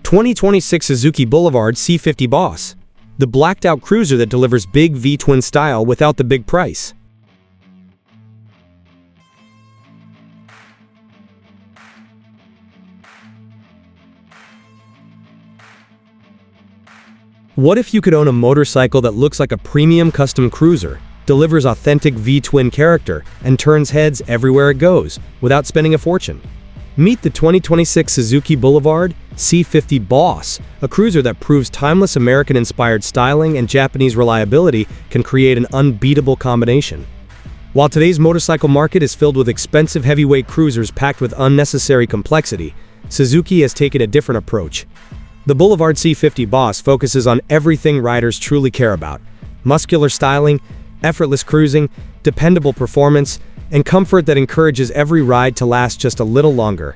2026 Suzuki Boulevard C50 B.O.S.S. The blacked-out cruiser that delivers big V-twin style without the big price. What if you could own a motorcycle that looks like a premium custom cruiser, delivers authentic V-twin character, and turns heads everywhere it goes, without spending a fortune? Meet the 2026 Suzuki Boulevard C50 B.O.S.S, a cruiser that proves timeless American-inspired styling and Japanese reliability can create an unbeatable combination. While today's motorcycle market is filled with expensive heavyweight cruisers packed with unnecessary complexity, Suzuki has taken a different approach. The Boulevard C50 B.O.S.S focuses on everything riders truly care about: muscular styling, effortless cruising, dependable performance, and comfort that encourages every ride to last just a little longer.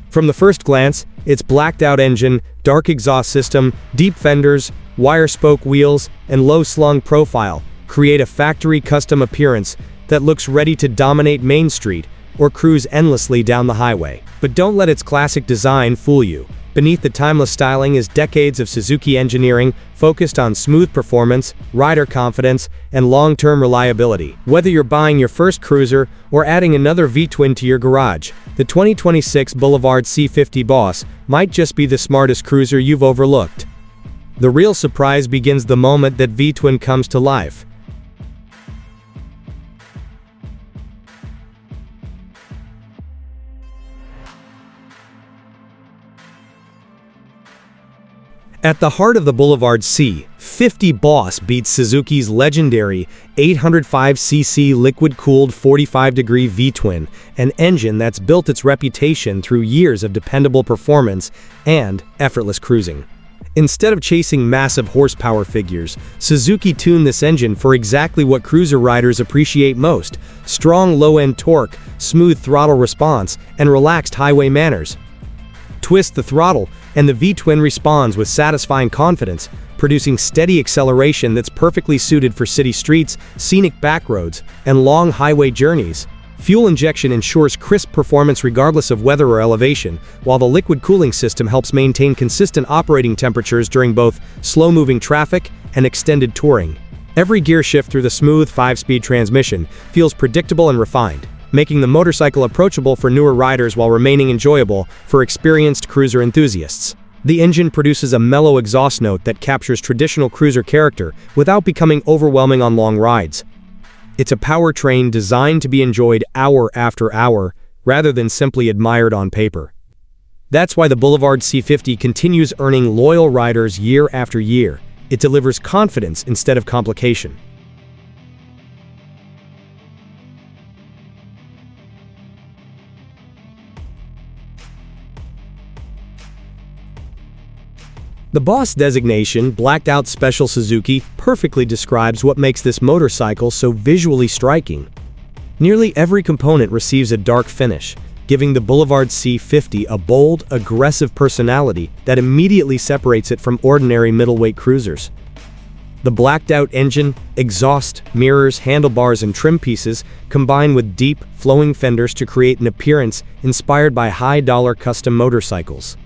From the first glance, its blacked-out engine, dark exhaust system, deep fenders, wire-spoke wheels, and low-slung profile create a factory-custom appearance that looks ready to dominate Main Street or cruise endlessly down the highway. But don't let its classic design fool you. Beneath the timeless styling is decades of Suzuki engineering focused on smooth performance, rider confidence, and long-term reliability. Whether you're buying your first cruiser or adding another V-twin to your garage, the 2026 Boulevard C50 B.O.S.S might just be the smartest cruiser you've overlooked. The real surprise begins the moment that V-twin comes to life. At the heart of the Boulevard C50 B.O.S.S beats Suzuki's legendary 805cc liquid-cooled 45-degree V-twin, an engine that's built its reputation through years of dependable performance and effortless cruising. Instead of chasing massive horsepower figures, Suzuki tuned this engine for exactly what cruiser riders appreciate most: strong low-end torque, smooth throttle response, and relaxed highway manners. Twist the throttle, and the V-twin responds with satisfying confidence, producing steady acceleration that's perfectly suited for city streets, scenic backroads, and long highway journeys. Fuel injection ensures crisp performance regardless of weather or elevation, while the liquid cooling system helps maintain consistent operating temperatures during both slow-moving traffic and extended touring. Every gear shift through the smooth 5-speed transmission feels predictable and refined, making the motorcycle approachable for newer riders while remaining enjoyable for experienced cruiser enthusiasts. The engine produces a mellow exhaust note that captures traditional cruiser character without becoming overwhelming on long rides. It's a powertrain designed to be enjoyed hour after hour, rather than simply admired on paper. That's why the Boulevard C50 continues earning loyal riders year after year. It delivers confidence instead of complication. The B.O.S.S designation, Blacked-Out Special Suzuki, perfectly describes what makes this motorcycle so visually striking. Nearly every component receives a dark finish, giving the Boulevard C50 a bold, aggressive personality that immediately separates it from ordinary middleweight cruisers. The blacked-out engine, exhaust, mirrors, handlebars, and trim pieces combine with deep, flowing fenders to create an appearance inspired by high-dollar custom motorcycles.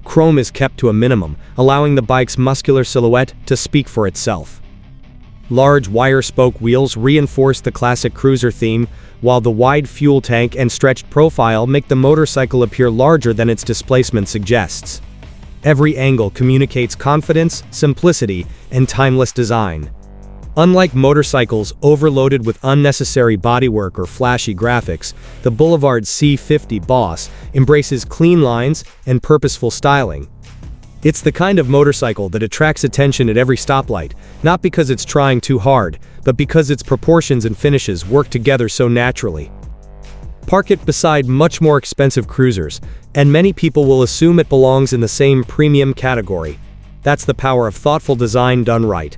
Chrome is kept to a minimum, allowing the bike's muscular silhouette to speak for itself. Large wire-spoke wheels reinforce the classic cruiser theme, while the wide fuel tank and stretched profile make the motorcycle appear larger than its displacement suggests. Every angle communicates confidence, simplicity, and timeless design. Unlike motorcycles overloaded with unnecessary bodywork or flashy graphics, the Boulevard C50 B.O.S.S embraces clean lines and purposeful styling. It's the kind of motorcycle that attracts attention at every stoplight, not because it's trying too hard, but because its proportions and finishes work together so naturally. Park it beside much more expensive cruisers, and many people will assume it belongs in the same premium category. That's the power of thoughtful design done right.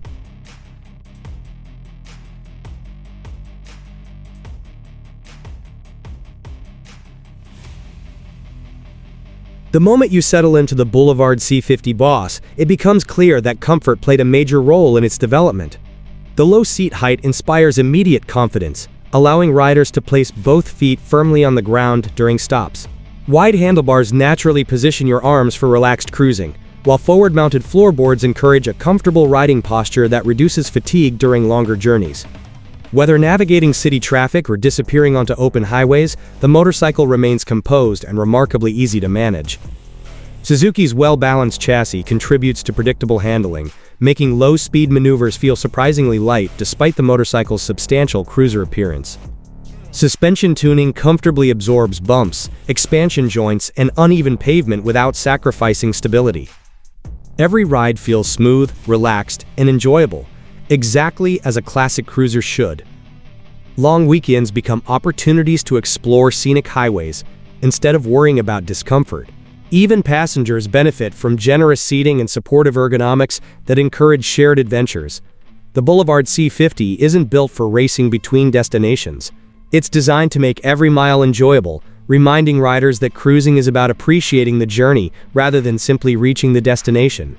The moment you settle into the Boulevard C50 B.O.S.S, it becomes clear that comfort played a major role in its development. The low seat height inspires immediate confidence, allowing riders to place both feet firmly on the ground during stops. Wide handlebars naturally position your arms for relaxed cruising, while forward-mounted floorboards encourage a comfortable riding posture that reduces fatigue during longer journeys. Whether navigating city traffic or disappearing onto open highways, the motorcycle remains composed and remarkably easy to manage. Suzuki's well-balanced chassis contributes to predictable handling, making low-speed maneuvers feel surprisingly light despite the motorcycle's substantial cruiser appearance. Suspension tuning comfortably absorbs bumps, expansion joints, and uneven pavement without sacrificing stability. Every ride feels smooth, relaxed, and enjoyable, exactly as a classic cruiser should. Long weekends become opportunities to explore scenic highways instead of worrying about discomfort. Even passengers benefit from generous seating and supportive ergonomics that encourage shared adventures. The Boulevard C50 isn't built for racing between destinations. It's designed to make every mile enjoyable, reminding riders that cruising is about appreciating the journey rather than simply reaching the destination.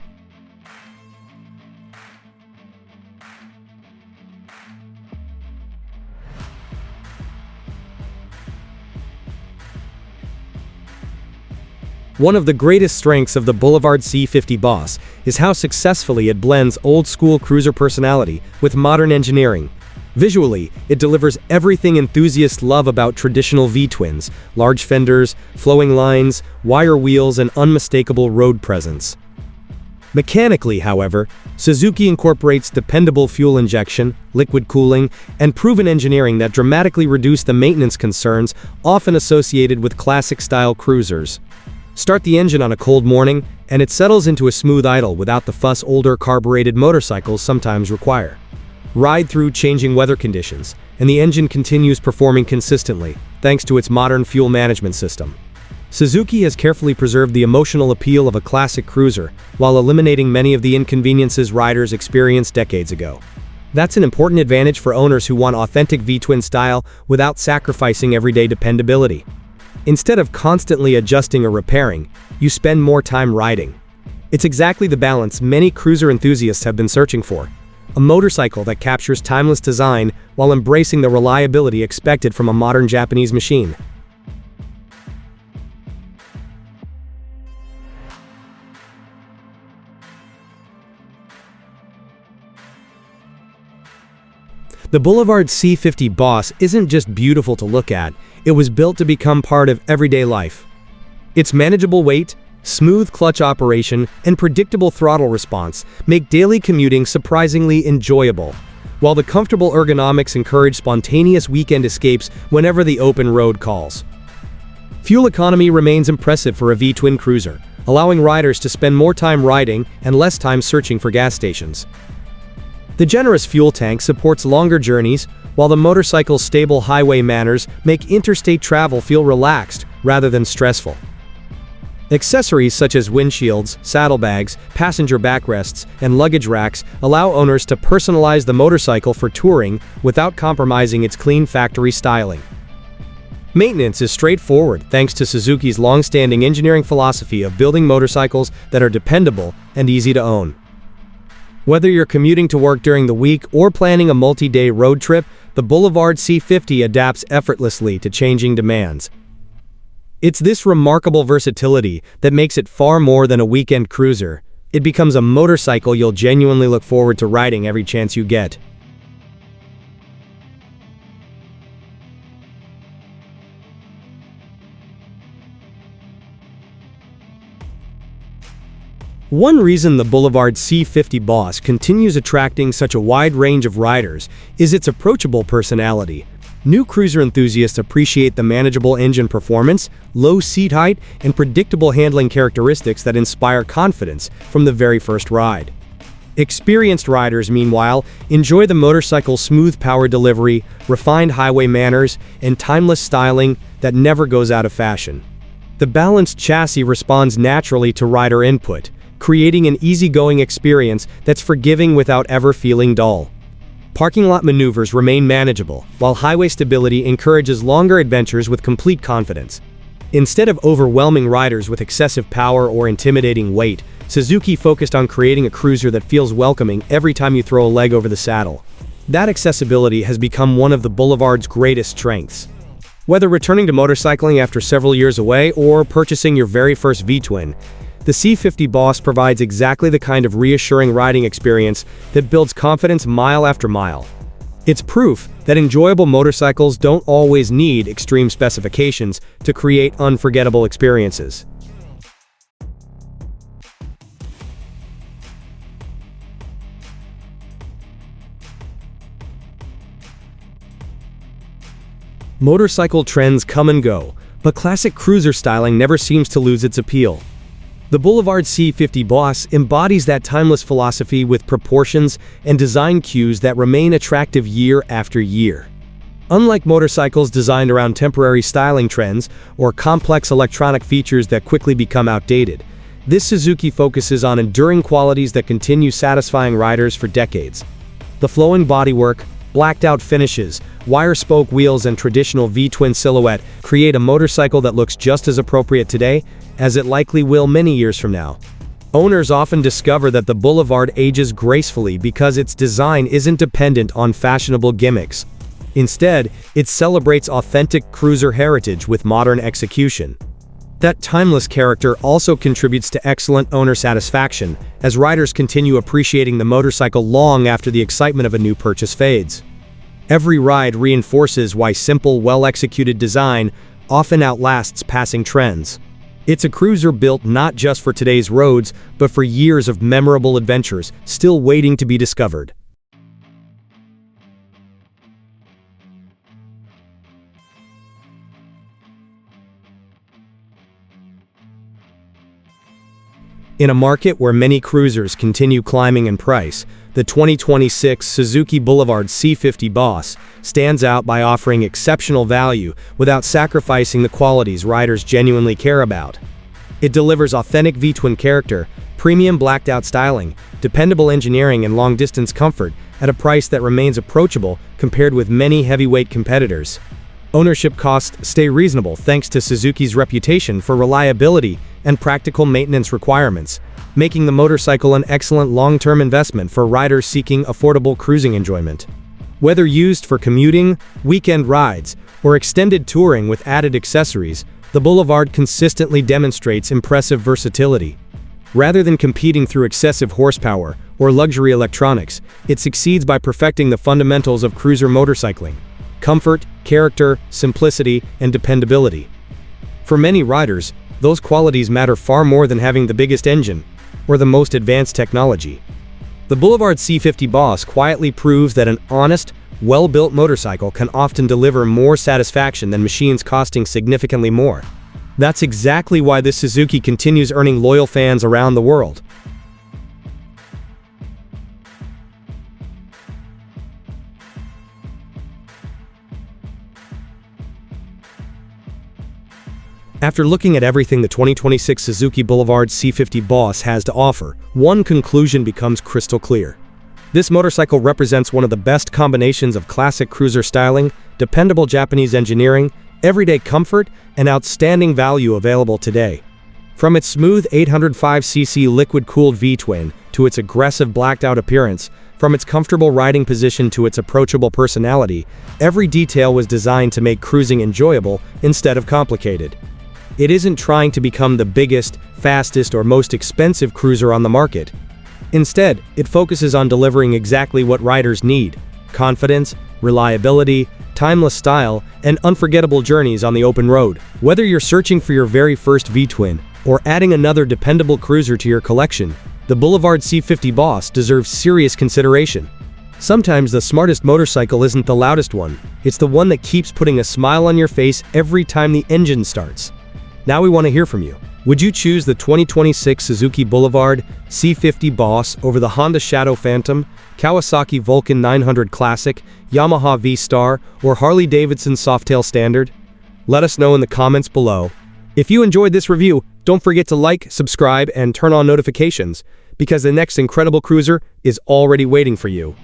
One of the greatest strengths of the Boulevard C50 B.O.S.S is how successfully it blends old-school cruiser personality with modern engineering. Visually, it delivers everything enthusiasts love about traditional V-twins: large fenders, flowing lines, wire wheels, and unmistakable road presence. Mechanically, however, Suzuki incorporates dependable fuel injection, liquid cooling, and proven engineering that dramatically reduce the maintenance concerns often associated with classic-style cruisers. Start the engine on a cold morning, and it settles into a smooth idle without the fuss older carbureted motorcycles sometimes require. Ride through changing weather conditions, and the engine continues performing consistently, thanks to its modern fuel management system. Suzuki has carefully preserved the emotional appeal of a classic cruiser, while eliminating many of the inconveniences riders experienced decades ago. That's an important advantage for owners who want authentic V-twin style without sacrificing everyday dependability. Instead of constantly adjusting or repairing, you spend more time riding. It's exactly the balance many cruiser enthusiasts have been searching for. A motorcycle that captures timeless design while embracing the reliability expected from a modern Japanese machine. The Boulevard C50 B.O.S.S isn't just beautiful to look at, it was built to become part of everyday life. Its manageable weight, smooth clutch operation, and predictable throttle response make daily commuting surprisingly enjoyable, while the comfortable ergonomics encourage spontaneous weekend escapes whenever the open road calls. Fuel economy remains impressive for a V-twin cruiser, allowing riders to spend more time riding and less time searching for gas stations. The generous fuel tank supports longer journeys, while the motorcycle's stable highway manners make interstate travel feel relaxed rather than stressful. Accessories such as windshields, saddlebags, passenger backrests, and luggage racks allow owners to personalize the motorcycle for touring without compromising its clean factory styling. Maintenance is straightforward thanks to Suzuki's long-standing engineering philosophy of building motorcycles that are dependable and easy to own. Whether you're commuting to work during the week or planning a multi-day road trip, the Boulevard C50 adapts effortlessly to changing demands. It's this remarkable versatility that makes it far more than a weekend cruiser. It becomes a motorcycle you'll genuinely look forward to riding every chance you get. One reason the Boulevard C50 B.O.S.S continues attracting such a wide range of riders is its approachable personality. New cruiser enthusiasts appreciate the manageable engine performance, low seat height, and predictable handling characteristics that inspire confidence from the very first ride. Experienced riders, meanwhile, enjoy the motorcycle's smooth power delivery, refined highway manners, and timeless styling that never goes out of fashion. The balanced chassis responds naturally to rider input, creating an easygoing experience that's forgiving without ever feeling dull. Parking lot maneuvers remain manageable, while highway stability encourages longer adventures with complete confidence. Instead of overwhelming riders with excessive power or intimidating weight, Suzuki focused on creating a cruiser that feels welcoming every time you throw a leg over the saddle. That accessibility has become one of the Boulevard's greatest strengths. Whether returning to motorcycling after several years away or purchasing your very first V-twin, the C50 B.O.S.S provides exactly the kind of reassuring riding experience that builds confidence mile after mile. It's proof that enjoyable motorcycles don't always need extreme specifications to create unforgettable experiences. Motorcycle trends come and go, but classic cruiser styling never seems to lose its appeal. The Boulevard C50 B.O.S.S embodies that timeless philosophy with proportions and design cues that remain attractive year after year. Unlike motorcycles designed around temporary styling trends or complex electronic features that quickly become outdated, this Suzuki focuses on enduring qualities that continue satisfying riders for decades. The flowing bodywork, blacked-out finishes, wire-spoke wheels and traditional V-twin silhouette create a motorcycle that looks just as appropriate today as it likely will many years from now. Owners often discover that the Boulevard ages gracefully because its design isn't dependent on fashionable gimmicks. Instead, it celebrates authentic cruiser heritage with modern execution. That timeless character also contributes to excellent owner satisfaction, as riders continue appreciating the motorcycle long after the excitement of a new purchase fades. Every ride reinforces why simple, well-executed design often outlasts passing trends. It's a cruiser built not just for today's roads, but for years of memorable adventures still waiting to be discovered. In a market where many cruisers continue climbing in price, the 2026 Suzuki Boulevard C50 B.O.S.S stands out by offering exceptional value without sacrificing the qualities riders genuinely care about. It delivers authentic V-twin character, premium blacked-out styling, dependable engineering and long-distance comfort at a price that remains approachable compared with many heavyweight competitors. Ownership costs stay reasonable thanks to Suzuki's reputation for reliability and practical maintenance requirements, making the motorcycle an excellent long-term investment for riders seeking affordable cruising enjoyment. Whether used for commuting, weekend rides, or extended touring with added accessories, the Boulevard consistently demonstrates impressive versatility. Rather than competing through excessive horsepower or luxury electronics, it succeeds by perfecting the fundamentals of cruiser motorcycling: comfort, character, simplicity, and dependability. For many riders, those qualities matter far more than having the biggest engine or the most advanced technology. The Boulevard C50 B.O.S.S quietly proves that an honest, well-built motorcycle can often deliver more satisfaction than machines costing significantly more. That's exactly why this Suzuki continues earning loyal fans around the world. After looking at everything the 2026 Suzuki Boulevard C50 B.O.S.S has to offer, one conclusion becomes crystal clear. This motorcycle represents one of the best combinations of classic cruiser styling, dependable Japanese engineering, everyday comfort, and outstanding value available today. From its smooth 805cc liquid-cooled V-twin to its aggressive blacked-out appearance, from its comfortable riding position to its approachable personality, every detail was designed to make cruising enjoyable instead of complicated. It isn't trying to become the biggest, fastest, or most expensive cruiser on the market. Instead, it focuses on delivering exactly what riders need: confidence, reliability, timeless style, and unforgettable journeys on the open road. Whether you're searching for your very first V-twin or adding another dependable cruiser to your collection, the Boulevard C50 B.O.S.S deserves serious consideration. Sometimes the smartest motorcycle isn't the loudest one, it's the one that keeps putting a smile on your face every time the engine starts. Now we want to hear from you. Would you choose the 2026 Suzuki Boulevard C50 B.O.S.S over the Honda Shadow Phantom, Kawasaki Vulcan 900 Classic, Yamaha V-Star, or Harley-Davidson Softail Standard? Let us know in the comments below. If you enjoyed this review, don't forget to like, subscribe, and turn on notifications, because the next incredible cruiser is already waiting for you.